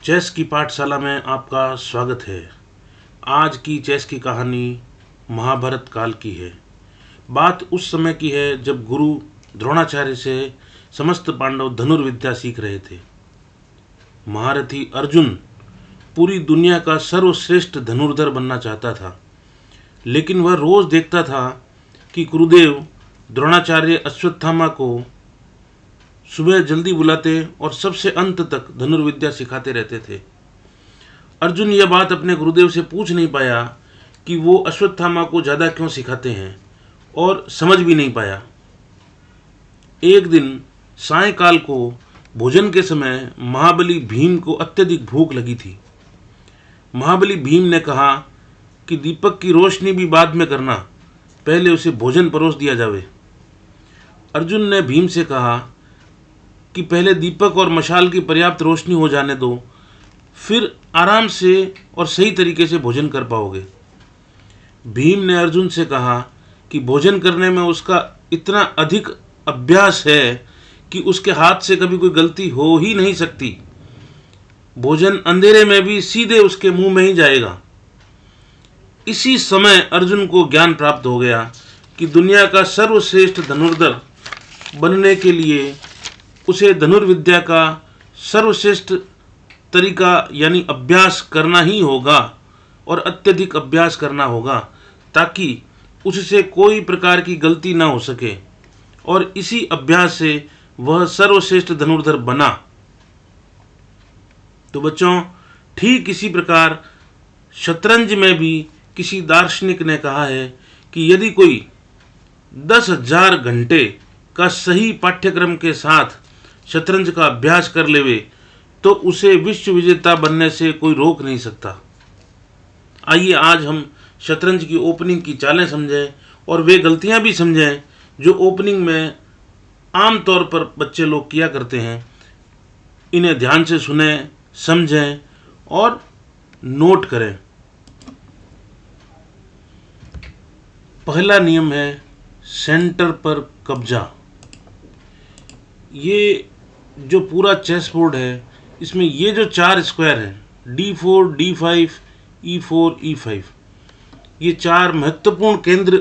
Chess की पाठशाला में आपका स्वागत है। आज की चेस की कहानी महाभारत काल की है। बात उस समय की है जब गुरु द्रोणाचार्य से समस्त पांडव धनुर्विद्या सीख रहे थे। महारथी अर्जुन पूरी दुनिया का सर्वश्रेष्ठ धनुर्धर बनना चाहता था, लेकिन वह रोज देखता था कि गुरुदेव द्रोणाचार्य अश्वत्थामा को सुबह जल्दी बुलाते और सबसे अंत तक धनुर्विद्या सिखाते रहते थे। अर्जुन यह बात अपने गुरुदेव से पूछ नहीं पाया कि वो अश्वत्थामा को ज़्यादा क्यों सिखाते हैं, और समझ भी नहीं पाया। एक दिन सायंकाल को भोजन के समय महाबली भीम को अत्यधिक भूख लगी थी। महाबली भीम ने कहा कि दीपक की रोशनी भी बाद में करना, पहले उसे भोजन परोस दिया जावे। अर्जुन ने भीम से कहा कि पहले दीपक और मशाल की पर्याप्त रोशनी हो जाने दो, फिर आराम से और सही तरीके से भोजन कर पाओगे। भीम ने अर्जुन से कहा कि भोजन करने में उसका इतना अधिक अभ्यास है कि उसके हाथ से कभी कोई गलती हो ही नहीं सकती। भोजन अंधेरे में भी सीधे उसके मुंह में ही जाएगा। इसी समय अर्जुन को ज्ञान प्राप्त हो गया कि दुनिया का सर्वश्रेष्ठ धनुर्धर बनने के लिए उसे धनुर्विद्या का सर्वश्रेष्ठ तरीका यानी अभ्यास करना ही होगा और अत्यधिक अभ्यास करना होगा, ताकि उससे कोई प्रकार की गलती ना हो सके, और इसी अभ्यास से वह सर्वश्रेष्ठ धनुर्धर बना। तो बच्चों, ठीक इसी प्रकार शतरंज में भी किसी दार्शनिक ने कहा है कि यदि कोई 10,000 घंटे का सही पाठ्यक्रम के साथ शतरंज का अभ्यास कर लेवे तो उसे विश्व विजेता बनने से कोई रोक नहीं सकता। आइए आज हम शतरंज की ओपनिंग की चालें समझें और वे गलतियां भी समझें जो ओपनिंग में आम तौर पर बच्चे लोग किया करते हैं। इन्हें ध्यान से सुनें, समझें और नोट करें। पहला नियम है सेंटर पर कब्जा। ये जो पूरा चेस बोर्ड है, इसमें ये जो 4 स्क्वायर हैं D4, D5, E4, E5, ये 4 महत्वपूर्ण केंद्र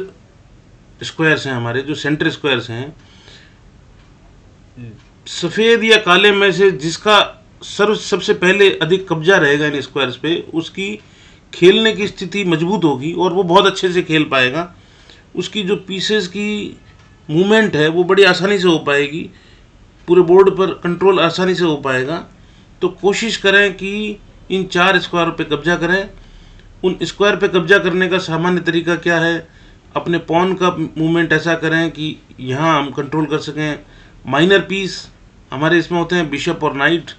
स्क्वायर्स हैं हमारे, जो सेंटर स्क्वायर्स हैं। सफ़ेद या काले में से जिसका सबसे पहले अधिक कब्जा रहेगा इन स्क्वायर्स पे, उसकी खेलने की स्थिति मजबूत होगी और वो बहुत अच्छे से खेल पाएगा। उसकी जो पीसेस की मूवमेंट है वो बड़ी आसानी से हो पाएगी, पूरे बोर्ड पर कंट्रोल आसानी से हो पाएगा। तो कोशिश करें कि इन 4 स्क्वायर पे कब्जा करें। उन स्क्वायर पे कब्जा करने का सामान्य तरीका क्या है? अपने पॉन का मूवमेंट ऐसा करें कि यहाँ हम कंट्रोल कर सकें। माइनर पीस हमारे इसमें होते हैं बिशप और नाइट,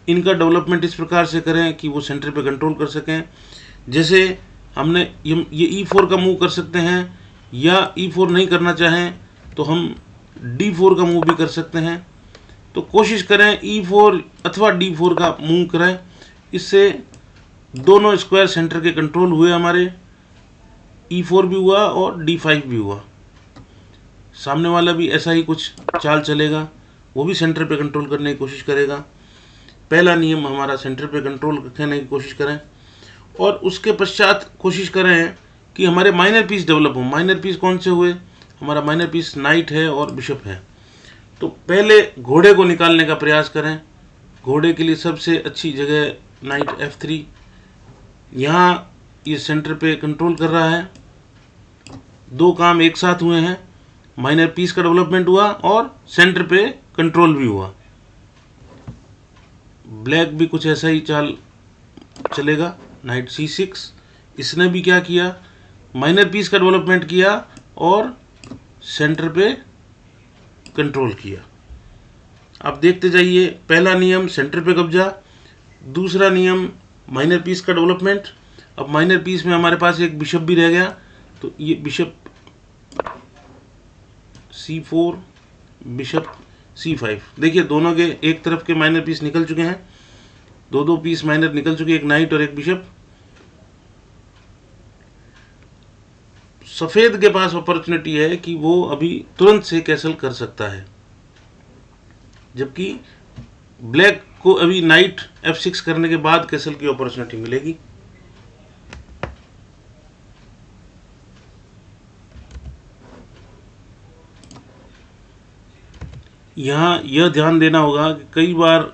इनका डेवलपमेंट इस प्रकार से करें कि वो सेंटर पे कंट्रोल कर सकें। जैसे हमने ये E4 का मूव कर सकते हैं, या E4 नहीं करना चाहें तो हम D4 का मूव भी कर सकते हैं। तो कोशिश करें E4 अथवा D4 का मूव करें, इससे दोनों स्क्वायर सेंटर के कंट्रोल हुए हमारे। E4 भी हुआ और D5 भी हुआ। सामने वाला भी ऐसा ही कुछ चाल चलेगा, वो भी सेंटर पे कंट्रोल करने की कोशिश करेगा। पहला नियम हमारा सेंटर पे कंट्रोल रखने की कोशिश करें, और उसके पश्चात कोशिश करें कि हमारे माइनर पीस डेवलप हो। माइनर पीस कौन से हुए? हमारा माइनर पीस नाइट है और बिशप है। तो पहले घोड़े को निकालने का प्रयास करें। घोड़े के लिए सबसे अच्छी जगह नाइट F3। यहाँ ये सेंटर पे कंट्रोल कर रहा है। 2 काम एक साथ हुए हैं, माइनर पीस का डेवलपमेंट हुआ और सेंटर पे कंट्रोल भी हुआ। ब्लैक भी कुछ ऐसा ही चाल चलेगा, नाइट C6। इसने भी क्या किया? माइनर पीस का डेवलपमेंट किया और सेंटर पे कंट्रोल किया। आप देखते जाइए, पहला नियम सेंटर पे कब्जा, दूसरा नियम माइनर पीस का डेवलपमेंट। अब माइनर पीस में हमारे पास एक बिशप भी रह गया, तो ये बिशप C4, बिशप C5। देखिए दोनों के एक तरफ के माइनर पीस निकल चुके हैं, दो पीस माइनर निकल चुके हैं, एक नाइट और एक बिशप। सफ़ेद के पास अपॉर्चुनिटी है कि वो अभी तुरंत से कैसल कर सकता है, जबकि ब्लैक को अभी नाइट F6 करने के बाद कैसल की अपॉर्चुनिटी मिलेगी। यहाँ यह ध्यान देना होगा कि कई बार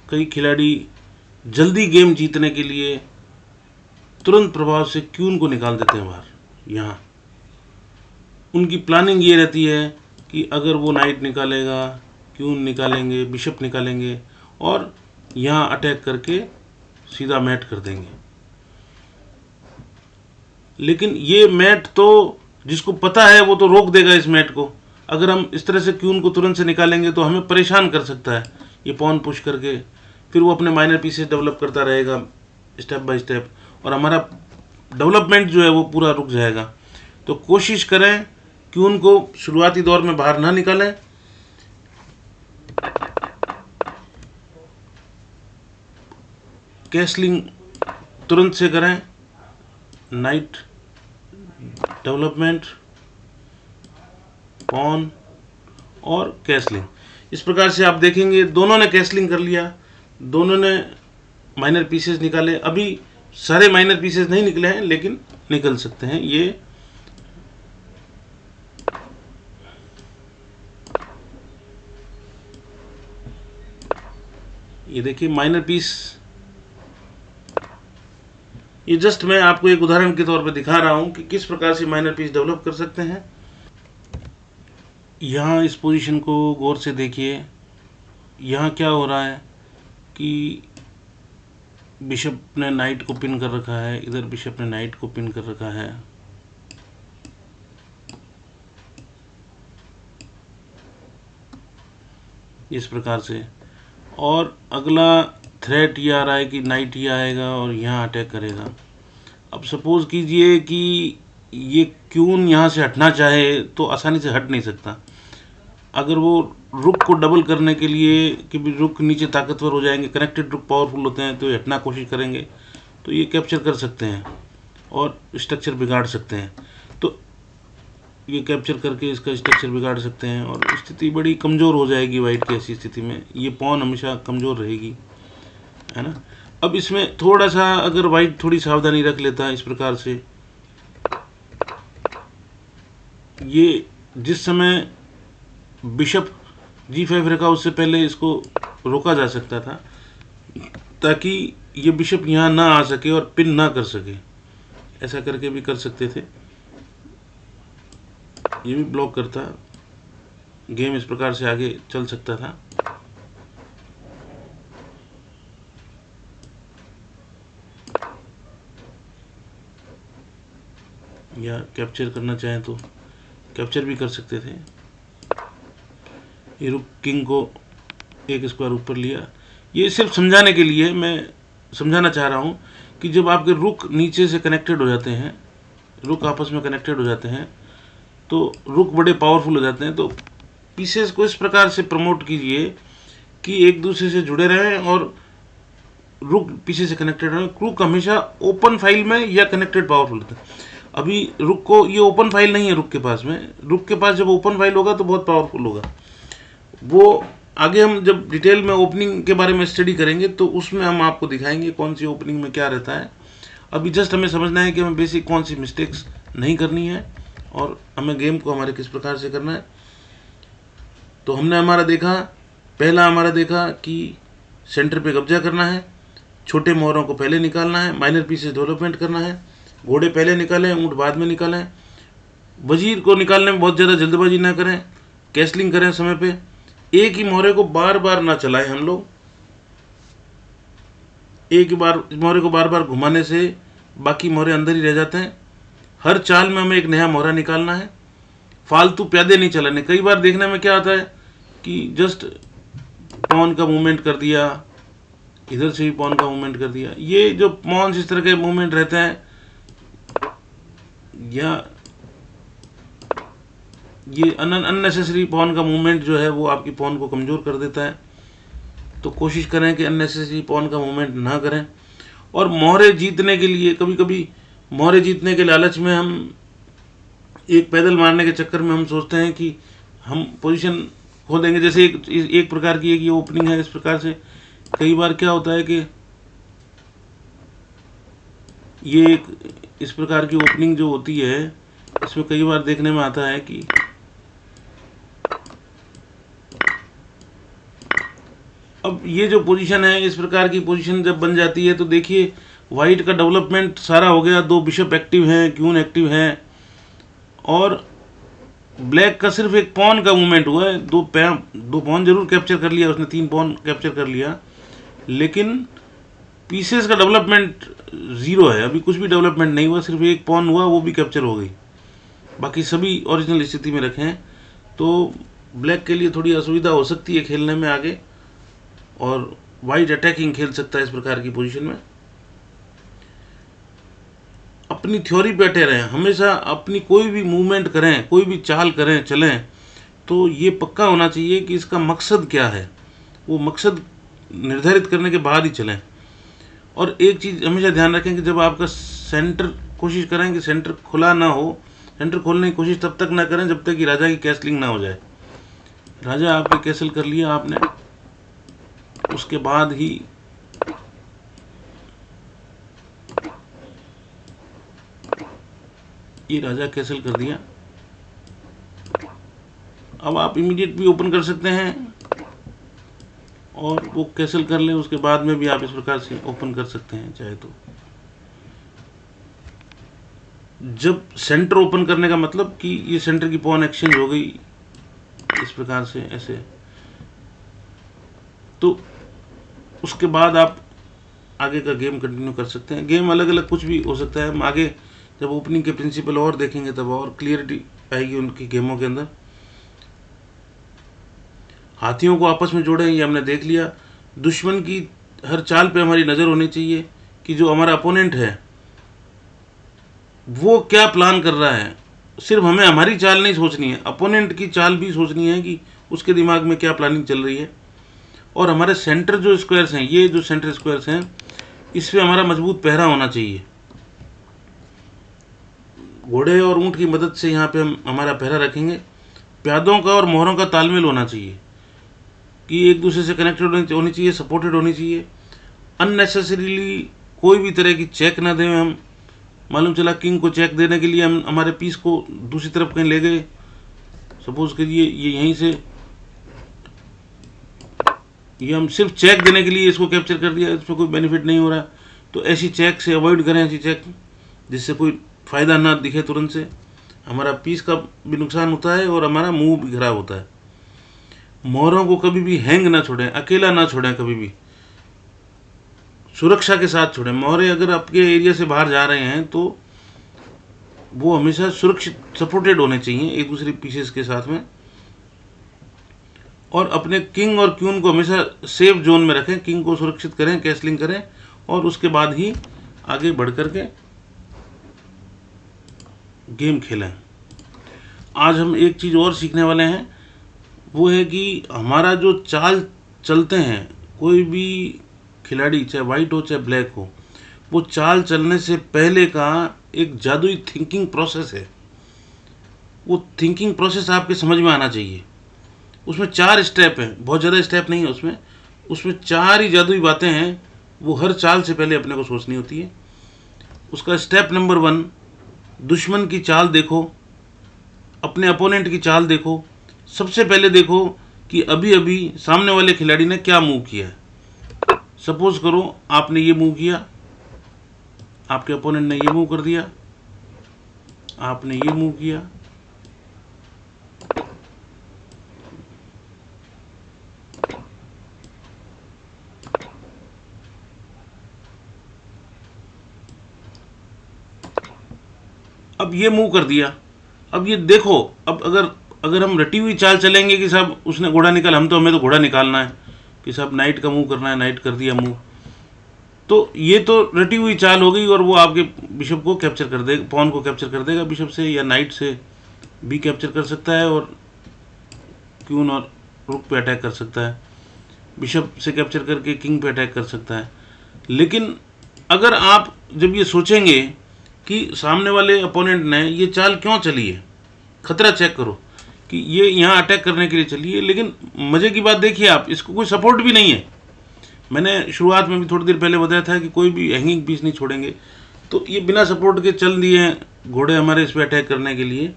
कई खिलाड़ी जल्दी गेम जीतने के लिए तुरंत प्रभाव से क्यून को निकाल देते हैं बाहर। यहाँ उनकी प्लानिंग ये रहती है कि अगर वो नाइट निकालेगा, क्यून निकालेंगे, बिशप निकालेंगे और यहाँ अटैक करके सीधा मैट कर देंगे। लेकिन ये मैट तो जिसको पता है वो तो रोक देगा इस मैट को। अगर हम इस तरह से क्यून को तुरंत से निकालेंगे तो हमें परेशान कर सकता है ये पॉन पुश करके, फिर वो अपने माइनर पीसेस डेवलप करता रहेगा स्टेप बाय स्टेप, और हमारा डेवलपमेंट जो है वो पूरा रुक जाएगा। तो कोशिश करें क्यून को शुरुआती दौर में बाहर ना निकालें। कैसलिंग तुरंत से करें, नाइट डेवलपमेंट, पॉन और कैसलिंग। इस प्रकार से आप देखेंगे दोनों ने कैसलिंग कर लिया, दोनों ने माइनर पीसेस निकाले। अभी सारे माइनर पीसेस नहीं निकले हैं लेकिन निकल सकते हैं। ये देखिए माइनर पीस, ये जस्ट मैं आपको एक उदाहरण के तौर पे दिखा रहा हूं कि किस प्रकार से माइनर पीस डेवलप कर सकते हैं। यहाँ इस पोजीशन को गौर से देखिए। यहाँ क्या हो रहा है कि बिशप ने नाइट को पिन कर रखा है, इधर बिशप ने नाइट को पिन कर रखा है। इस प्रकार से, और अगला थ्रेट ये आ रहा है कि नाइट ही आएगा और यहाँ अटैक करेगा। अब सपोज कीजिए कि ये क्यून यहाँ से हटना चाहे तो आसानी से हट नहीं सकता। अगर वो रुक को डबल करने के लिए कि भी रुक नीचे ताकतवर हो जाएंगे, कनेक्टेड रुक पावरफुल होते हैं, तो ये हटना कोशिश करेंगे तो ये कैप्चर कर सकते हैं और स्ट्रक्चर बिगाड़ सकते हैं। तो ये कैप्चर करके इसका स्ट्रक्चर बिगाड़ सकते हैं और स्थिति बड़ी कमज़ोर हो जाएगी वाइट की। ऐसी स्थिति में ये पॉन हमेशा कमज़ोर रहेगी, है ना। अब इसमें थोड़ा सा अगर वाइट थोड़ी सावधानी रख लेता है इस प्रकार से, ये जिस समय बिशप G5 रखा उससे पहले इसको रोका जा सकता था ताकि ये बिशप यहाँ ना आ सके और पिन ना कर सके। ऐसा करके भी कर सकते थे, ये भी ब्लॉक करता, गेम इस प्रकार से आगे चल सकता था। या कैप्चर करना चाहें तो कैप्चर भी कर सकते थे। ये रुक किंग को एक स्क्वायर ऊपर लिया। ये सिर्फ समझाने के लिए मैं समझाना चाह रहा हूँ कि जब आपके रुक नीचे से कनेक्टेड हो जाते हैं, रुक आपस में कनेक्टेड हो जाते हैं, तो रुक बड़े पावरफुल हो जाते हैं। तो पीसेस को इस प्रकार से प्रमोट कीजिए कि एक दूसरे से जुड़े रहें और रुक पीछे से कनेक्टेड रहें। रुक हमेशा ओपन फाइल में या कनेक्टेड पावरफुल होता है। अभी रुक को, ये ओपन फाइल नहीं है रुक के पास में। रुक के पास जब ओपन फाइल होगा तो बहुत पावरफुल होगा वो। आगे हम जब डिटेल में ओपनिंग के बारे में स्टडी करेंगे तो उसमें हम आपको दिखाएंगे कौन सी ओपनिंग में क्या रहता है। अभी जस्ट हमें समझना है कि हमें बेसिक कौन सी मिस्टेक्स नहीं करनी है और हमें गेम को हमारे किस प्रकार से करना है। तो हमने पहला हमारा देखा कि सेंटर पे कब्जा करना है, छोटे मोहरों को पहले निकालना है, माइनर पीसेस डेवलपमेंट करना है, घोड़े पहले निकालें, ऊँट बाद में निकालें, वजीर को निकालने में बहुत ज़्यादा जल्दबाजी ना करें, कैसलिंग करें समय पे, एक ही मोहरे को बार बार ना चलाएं। हम लोग एक ही बार मोहरे को बार बार घुमाने से बाकी मोहरे अंदर ही रह जाते हैं। हर चाल में हमें एक नया मोहरा निकालना है, फालतू प्यादे नहीं चलाने। कई बार देखने में क्या आता है कि जस्ट पॉन का मूवमेंट कर दिया, इधर से भी पॉन का मूवमेंट कर दिया। ये जो पॉन्स इस तरह के मूवमेंट रहते हैं या ये अननेसेसरी पॉन का मूवमेंट जो है वो आपकी पॉन को कमज़ोर कर देता है। तो कोशिश करें कि अननेसेसरी पॉन का मूवमेंट ना करें। और मोहरे जीतने के लिए, कभी कभी मोहरे जीतने के लालच में हम एक पैदल मारने के चक्कर में हम सोचते हैं कि हम पोजीशन खोल देंगे। जैसे एक प्रकार की एक ये ओपनिंग है। इस प्रकार से कई बार क्या होता है कि ये एक इस प्रकार की ओपनिंग जो होती है, इसमें कई बार देखने में आता है कि अब ये जो पोजीशन है, इस प्रकार की पोजीशन जब बन जाती है तो देखिए वाइट का डेवलपमेंट सारा हो गया। 2 बिशप एक्टिव हैं, क्यून एक्टिव हैं, और ब्लैक का सिर्फ एक पॉन का मूवमेंट हुआ है। 2 पॉन जरूर कैप्चर कर लिया उसने, 3 पॉन कैप्चर कर लिया, लेकिन पीसेस का डेवलपमेंट ज़ीरो है। अभी कुछ भी डेवलपमेंट नहीं हुआ, सिर्फ एक पॉन हुआ, वो भी कैप्चर हो गई, बाकी सभी ओरिजिनल स्थिति में रखे हैं। तो ब्लैक के लिए थोड़ी असुविधा हो सकती है खेलने में आगे, और वाइट अटैकिंग खेल सकता है इस प्रकार की पोजीशन में। अपनी थ्योरी पे अटे रहें, हमेशा अपनी कोई भी मूवमेंट करें, कोई भी चाल करें, चलें, तो ये पक्का होना चाहिए कि इसका मकसद क्या है। वो मकसद निर्धारित करने के बाद ही चलें। और एक चीज़ हमेशा ध्यान रखें कि जब आपका सेंटर, कोशिश करें कि सेंटर खुला ना हो। सेंटर खोलने की कोशिश तब तक ना करें जब तक कि राजा की कैसलिंग ना हो जाए। राजा आपने कैसल कर लिया आपने, उसके बाद ही ये राजा कैसल कर दिया। अब आप इमीडिएट भी ओपन कर सकते हैं और वो कैसल कर लें, उसके बाद में भी आप इस प्रकार से ओपन कर सकते हैं चाहे तो। जब सेंटर ओपन करने का मतलब कि ये सेंटर की पॉन एक्सचेंज हो गई इस प्रकार से ऐसे, तो उसके बाद आप आगे का गेम कंटिन्यू कर सकते हैं। गेम अलग अलग कुछ भी हो सकता है। हम आगे जब ओपनिंग के प्रिंसिपल और देखेंगे तब और क्लियरिटी आएगी उनकी गेमों के अंदर। हाथियों को आपस में जोड़ें, ये हमने देख लिया। दुश्मन की हर चाल पे हमारी नज़र होनी चाहिए कि जो हमारा अपोनेंट है वो क्या प्लान कर रहा है। सिर्फ हमें हमारी चाल नहीं सोचनी है, अपोनेंट की चाल भी सोचनी है कि उसके दिमाग में क्या प्लानिंग चल रही है। और हमारे सेंटर जो स्क्वायर्स हैं, ये जो सेंटर स्क्वायर्स हैं, इस पर हमारा मजबूत पहरा होना चाहिए। घोड़े और ऊंट की मदद से यहाँ पे हम हमारा पहरा रखेंगे। प्यादों का और मोहरों का तालमेल होना चाहिए कि एक दूसरे से कनेक्टेड होनी चाहिए, सपोर्टेड होनी चाहिए। अननेसेसरीली कोई भी तरह की चेक ना दें हम। मालूम चला किंग को चेक देने के लिए हम हमारे पीस को दूसरी तरफ कहीं ले गए, सपोज करिए ये यहीं से, ये हम सिर्फ चेक देने के लिए इसको कैप्चर कर दिया, इसमें कोई बेनिफिट नहीं हो रहा। तो ऐसी चेक से अवॉइड करें, ऐसी चेक जिससे कोई फ़ायदा ना दिखे तुरंत से। हमारा पीस का भी नुकसान होता है और हमारा मूव भी खराब होता है। मोहरों को कभी भी हैंग ना छोड़ें, अकेला ना छोड़ें, कभी भी सुरक्षा के साथ छोड़ें। मोहरे अगर आपके एरिया से बाहर जा रहे हैं तो वो हमेशा सुरक्षित, सपोर्टेड होने चाहिए एक दूसरे पीसेस के साथ में। और अपने किंग और क्यून को हमेशा सेफ जोन में रखें, किंग को सुरक्षित करें, कैसलिंग करें, और उसके बाद ही आगे बढ़ कर के गेम खेलें। आज हम एक चीज़ और सीखने वाले हैं, वो है कि हमारा जो चाल चलते हैं, कोई भी खिलाड़ी चाहे वाइट हो चाहे ब्लैक हो, वो चाल चलने से पहले का एक जादुई थिंकिंग प्रोसेस है। वो थिंकिंग प्रोसेस आपके समझ में आना चाहिए। उसमें 4 स्टेप हैं, बहुत ज़्यादा स्टेप नहीं है उसमें। उसमें 4 ही जादुई बातें हैं, वो हर चाल से पहले अपने को सोचनी होती है। उसका स्टेप नंबर 1, दुश्मन की चाल देखो, अपने अपोनेंट की चाल देखो। सबसे पहले देखो कि अभी अभी सामने वाले खिलाड़ी ने क्या मूव किया है। सपोज करो आपने ये मूव किया, आपके अपोनेंट ने ये मूव कर दिया, आपने ये मूव किया, अब ये मूव कर दिया। अब ये देखो, अब अगर हम रटी हुई चाल चलेंगे कि साहब उसने घोड़ा निकाल, हमें तो घोड़ा निकालना है कि साहब नाइट का मूव करना है, नाइट कर दिया मूव, तो ये तो रटी हुई चाल हो गई और वो आपके बिशप को कैप्चर कर देगा, पॉन को कैप्चर कर देगा बिशप से, या नाइट से भी कैप्चर कर सकता है और क्यून और रुक पे अटैक कर सकता है, बिशप से कैप्चर करके किंग पे अटैक कर सकता है। लेकिन अगर आप जब ये सोचेंगे कि सामने वाले अपोनेंट ने ये चाल क्यों चली है, खतरा चेक करो कि ये यहाँ अटैक करने के लिए चली है, लेकिन मज़े की बात देखिए आप, इसको कोई सपोर्ट भी नहीं है। मैंने शुरुआत में भी थोड़ी देर पहले बताया था कि कोई भी हैंगिंग पीस नहीं छोड़ेंगे, तो ये बिना सपोर्ट के चल दिए हैं घोड़े हमारे इस पर अटैक करने के लिए।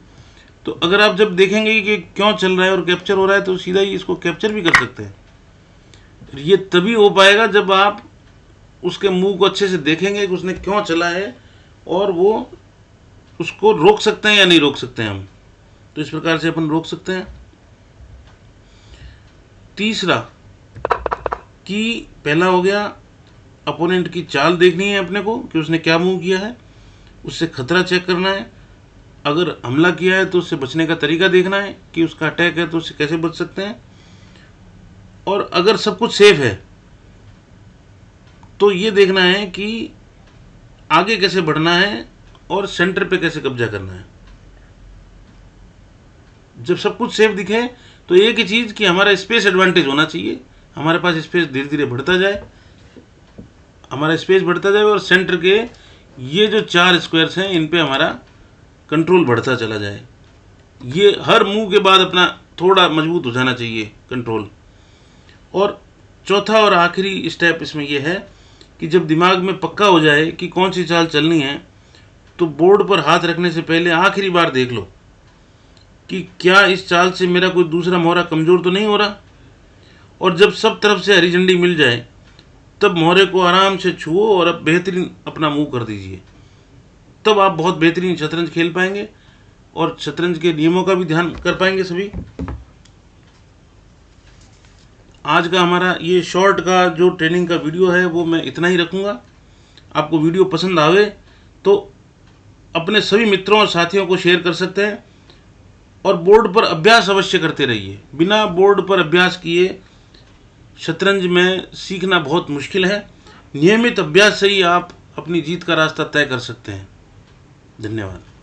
तो अगर आप जब देखेंगे कि क्यों चल रहा है और कैप्चर हो रहा है, तो सीधा ही इसको कैप्चर भी कर सकते हैं। ये तभी हो पाएगा जब आप उसके मुंह को अच्छे से देखेंगे कि उसने क्यों चला है, और वो उसको रोक सकते हैं या नहीं रोक सकते हैं हम। तो इस प्रकार से अपन रोक सकते हैं। तीसरा कि पहला हो गया, अपोनेंट की चाल देखनी है अपने को कि उसने क्या मूव किया है, उससे खतरा चेक करना है। अगर हमला किया है तो उससे बचने का तरीका देखना है कि उसका अटैक है तो उससे कैसे बच सकते हैं। और अगर सब कुछ सेफ है तो ये देखना है कि आगे कैसे बढ़ना है और सेंटर पे कैसे कब्जा करना है। जब सब कुछ सेफ दिखे तो एक ही चीज़ कि हमारा स्पेस एडवांटेज होना चाहिए, हमारे पास स्पेस धीरे धीरे बढ़ता जाए, हमारा स्पेस बढ़ता जाए, और सेंटर के ये जो 4 स्क्वायर्स हैं इन पे हमारा कंट्रोल बढ़ता चला जाए। ये हर मूव के बाद अपना थोड़ा मजबूत हो जाना चाहिए कंट्रोल। और चौथा और आखिरी स्टेप इसमें यह है कि जब दिमाग में पक्का हो जाए कि कौन सी चाल चलनी है, तो बोर्ड पर हाथ रखने से पहले आखिरी बार देख लो कि क्या इस चाल से मेरा कोई दूसरा मोहरा कमज़ोर तो नहीं हो रहा। और जब सब तरफ से हरी झंडी मिल जाए तब मोहरे को आराम से छुओ और अब बेहतरीन अपना मूव कर दीजिए। तब आप बहुत बेहतरीन शतरंज खेल पाएंगे और शतरंज के नियमों का भी ध्यान कर पाएंगे सभी। आज का हमारा ये शॉर्ट का जो ट्रेनिंग का वीडियो है वो मैं इतना ही रखूँगा। आपको वीडियो पसंद आवे तो अपने सभी मित्रों और साथियों को शेयर कर सकते हैं, और बोर्ड पर अभ्यास अवश्य करते रहिए। बिना बोर्ड पर अभ्यास किए शतरंज में सीखना बहुत मुश्किल है। नियमित अभ्यास से ही आप अपनी जीत का रास्ता तय कर सकते हैं। धन्यवाद।